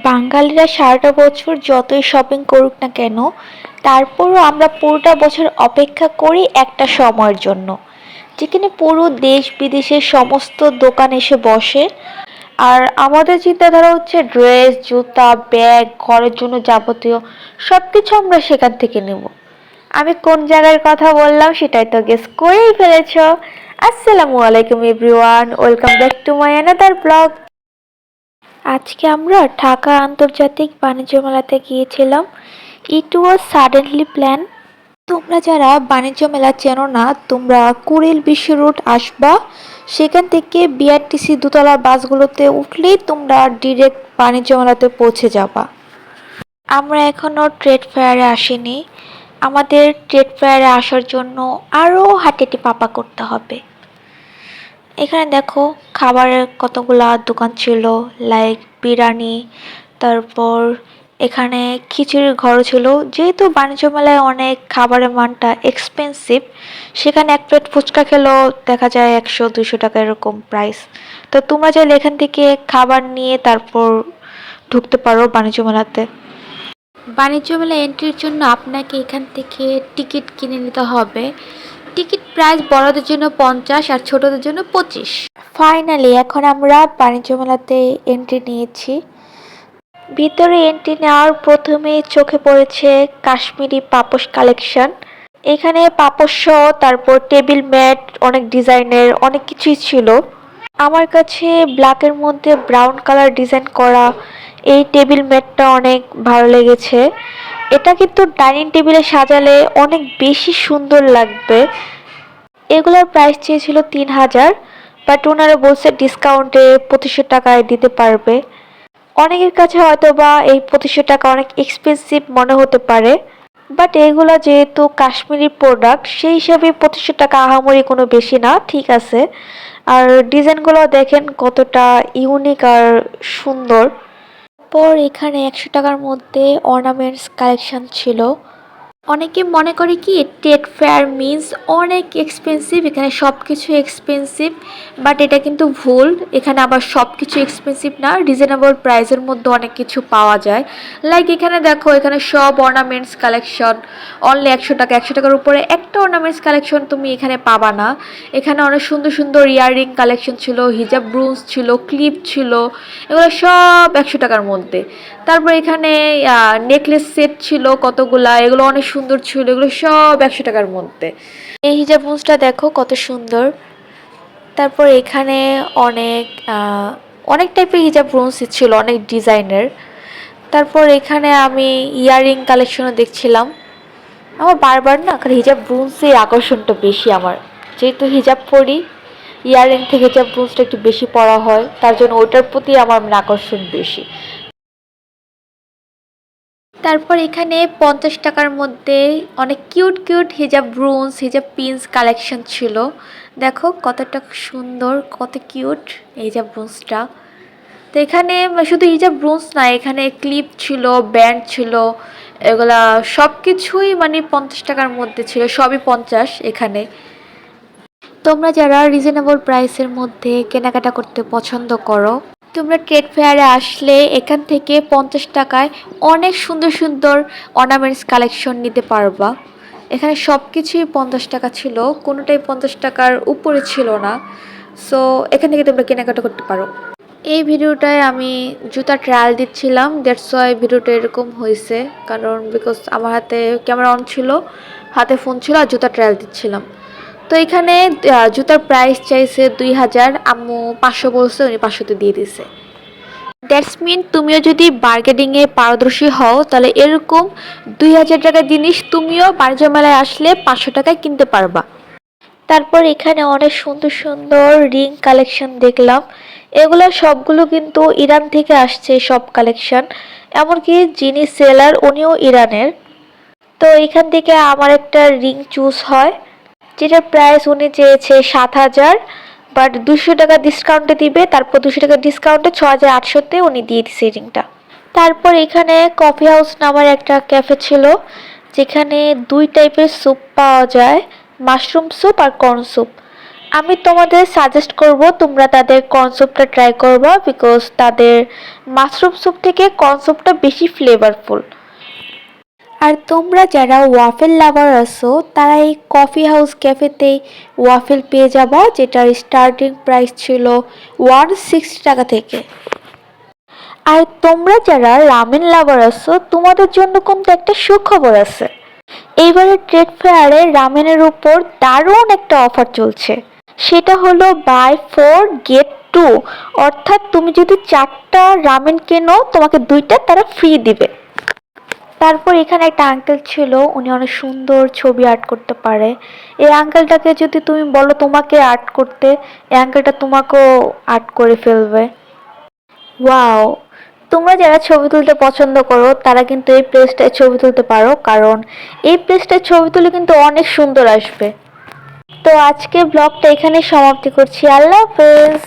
বাঙালিরা সারাটা বছর যতই শপিং করুক না কেন, তারপরও আমরা পুরোটা বছর অপেক্ষা করি একটা সময়ের জন্য, যেখানে পুরো দেশ বিদেশের সমস্ত দোকান এসে বসে। আর আমাদের চিন্তাধারা হচ্ছে ড্রেস, জুতা, ব্যাগ, ঘরের জন্য যাবতীয় সবকিছু আমরা সেখান থেকে নেব। আমি কোন জায়গার কথা বললাম সেটাই তো গেস করেই ফেলেছো। আসসালামু আলাইকুম everyone, welcome back to my another blog. আজকে আমরা ঢাকা আন্তর্জাতিক বাণিজ্য মেলাতে গিয়েছিলাম। ইট ওয়াজ সাডেনলি প্ল্যান। তোমরা যারা বাণিজ্য মেলা চেনো না, তোমরা কুড়িল বিশ্ব রোড আসবা। সেখান থেকে বিআরটিসি দোতলার বাসগুলোতে উঠলেই তোমরা ডিরেক্ট বাণিজ্য মেলাতে পৌঁছে যাবা। আমরা এখনও ট্রেড ফেয়ারে আসিনি। আমাদের ট্রেড ফেয়ারে আসার জন্য আরও হাঁটিটি পাপা করতে হবে। এখানে দেখো খাবারের কতগুলা দোকান ছিল, লাইক বিরিয়ানি, তারপর এখানে খিচুড়ির ঘরও ছিল। যেহেতু বাণিজ্য মেলায় অনেক খাবারের মানটা এক্সপেন্সিভ, সেখানে এক প্লেট ফুচকা খেলেও দেখা যায় 100-200 টাকা এরকম প্রাইস। তো তোমরা চাইলে এখান থেকে খাবার নিয়ে তারপর ঢুকতে পারো বাণিজ্য মেলাতে। বাণিজ্য মেলা এন্ট্রির জন্য আপনাকে এখান থেকে টিকিট কিনে নিতে হবে। টিকিট প্রাইস বড়দের জন্য 50 আর ছোটদের জন্য 25। ফাইনালি এখন আমরা বাণিজ্য মেলাতে এন্ট্রি নিয়েছি। ভিতরে এন্ট্রি নেওয়ার প্রথমে চোখে পড়েছে কাশ্মীরি পাপোশ কালেকশন। এখানে পাপোশ সহ তারপর টেবিল ম্যাট, অনেক ডিজাইনের অনেক কিছুই ছিল। আমার কাছে ব্ল্যাকের মধ্যে ব্রাউন কালার ডিজাইন করা এই টেবিল ম্যাটটা অনেক ভালো লেগেছে। এটা কিন্তু ডাইনিং টেবিলে সাজালে অনেক বেশি সুন্দর লাগবে। এগুলোর প্রাইস চেয়েছিল 3000, বাট ওনারা বলছে ডিসকাউন্টে 2500 টাকায় দিতে পারবে। অনেকের কাছে হয়তো বা এই 2500 টাকা অনেক এক্সপেন্সিভ মনে হতে পারে, বাট এগুলো যেহেতু কাশ্মীরি প্রোডাক্ট সেই হিসাবে 2500 টাকা আহামরি কোনো বেশি না, ঠিক আছে। আর ডিজাইনগুলো দেখেন কতটা ইউনিক আর সুন্দর। পর এখানে 100 টাকার মধ্যে অর্নামেন্টস কালেকশন ছিল। অনেকে মনে করে কি ট্রেড ফেয়ার মিন্স অনেক এক্সপেন্সিভ, এখানে সব কিছু এক্সপেন্সিভ, বাট এটা কিন্তু ভুল। এখানে আবার সব কিছু এক্সপেন্সিভ না, রিজনেবল প্রাইসের মধ্যে অনেক কিছু পাওয়া যায়। লাইক এখানে দেখো, এখানে সব অর্নামেন্টস কালেকশন অনলি 100 টাকা। 100 টাকার উপরে একটা অর্নামেন্টস কালেকশন তুমি এখানে পাবা না। এখানে অনেক সুন্দর সুন্দর ইয়াররিং কালেকশন ছিল, হিজাব ব্রুন্স ছিল, ক্লিপ ছিল, এগুলো সব 100 টাকার মধ্যে। তারপর এখানে নেকলেস সেট ছিল কতগুলা, এগুলো অনেক সুন্দর ছিল, এগুলো সব 100 টাকার মধ্যে। এই হিজাব ব্রুন্সটা দেখো কত সুন্দর। তারপর এখানে অনেক অনেক টাইপের হিজাব ব্রুন্স ছিল, অনেক ডিজাইনের। তারপর এখানে আমি ইয়াররিং কালেকশনও দেখছিলাম। আমার বারবার না হিজাব ব্রুন্সের আকর্ষণটা বেশি আমার, যেহেতু হিজাব পরি, ইয়াররিং থেকে হিজাব ব্রুন্সটা একটু বেশি পরা হয়, তার জন্য ওইটার প্রতি আমার আকর্ষণ বেশি। তারপর এখানে 50 টাকার মধ্যে অনেক কিউট কিউট হিজাব ব্রুন্স, হিজাব পিনস কালেকশন ছিল। দেখো কতটা সুন্দর, কত কিউট হিজাব ব্রুন্সটা। তো এখানে শুধু হিজাব ব্রুন্স না, এখানে ক্লিপ ছিল, ব্যান্ড ছিল, এগুলা সব কিছুই মানে 50 টাকার মধ্যে ছিল, সবই 50 এখানে। তোমরা যারা রিজনেবল প্রাইসের মধ্যে কেনাকাটা করতে পছন্দ করো, তোমরা ট্রেড ফেয়ারে আসলে এখান থেকে 50 টাকায় অনেক সুন্দর সুন্দর অর্নামেন্টস কালেকশন নিতে পারবা। এখানে সব কিছুই 50 টাকা ছিল, কোনোটাই 50 টাকার উপরে ছিল না। সো এখান থেকে তোমরা কেনাকাটা করতে পারো। এই ভিডিওটায় আমি জুতা ট্রায়াল দিচ্ছিলাম, দ্যাটস ওয়াই ভিডিওটা এরকম হয়েছে, কারণ বিকজ আমার হাতে ক্যামেরা অন ছিল, হাতে ফোন ছিল আর জুতা ট্রায়াল দিচ্ছিলাম। তো এখানে জুতার প্রাইস চাইছে 2000, আম্মু 500 বলছে, উনি 500তে দিয়ে দিছে। দ্যাটস মিন তুমিও যদি বার্গেনিংয়ে পারদর্শী হও, তাহলে এরকম 2000 টাকার জিনিস তুমিও বাণিজ্য মেলায় আসলে 500 টাকায় কিনতে পারবা। তারপর এখানে অনেক সুন্দর সুন্দর রিং কালেকশন দেখলাম। এগুলো সবগুলো কিন্তু ইরান থেকে আসছে সব কালেকশন, এমনকি যিনি সেলার উনিও ইরানের। তো এখান থেকে আমার একটা রিং চুজ হয়, যেটার প্রাইস উনি চেয়েছে 7000, বাট 200 টাকা ডিসকাউন্টে দিবে। তারপর 200 টাকা ডিসকাউন্টে 6800-তে উনি দিয়ে দিচ্ছে রিংটা। তারপর এখানে কফি হাউস নামের একটা ক্যাফে ছিল, যেখানে দুই টাইপের স্যুপ পাওয়া যায়, মাশরুম স্যুপ আর কর্ন স্যুপ। আমি তোমাদের সাজেস্ট করব তোমরা তাদের কর্ন স্যুপটা ট্রাই করবা, বিকজ তাদের মাশরুম স্যুপ থেকে কর্ন স্যুপটা বেশি ফ্লেভারফুল। আর তোমরা যারা ওয়াফেল লাভার আছো তারা এই কফি হাউস ক্যাফেতেই ওয়াফেল পেয়ে যাবা, যেটার স্টার্টিং প্রাইস ছিল 160 টাকা থেকে। আর তোমরা যারা রামেন লাভার আছো তোমাদের জন্য কিন্তু একটা সুখবর আছে। এইবারে ট্রেড ফেয়ারে রামেনের উপর দারুণ একটা অফার চলছে। সেটা হলো বাই 4 গেট 2, অর্থাৎ তুমি যদি 4টা রামেন কেনো তোমাকে 2টা তারা ফ্রি দিবে। তারপর এখানে একটা আঙ্কেল ছিল, উনি অনেক সুন্দর ছবি আর্ট করতে পারে। এই আঙ্কেলটাকে যদি তুমি বলো তোমাকে আর্ট করতে, এই আঙ্কেলটা তোমাকেও আর্ট করে ফেলবে। ওয়াও! তোমরা যারা ছবি তুলতে পছন্দ করো তারা কিন্তু এই প্লেসটায় ছবি তুলতে পারো, কারণ এই প্লেসটায় ছবি তুলে কিন্তু অনেক সুন্দর আসবে। তো আজকে ব্লগটা এখানে সমাপ্তি করছি। আল্লাহ হাফেজ।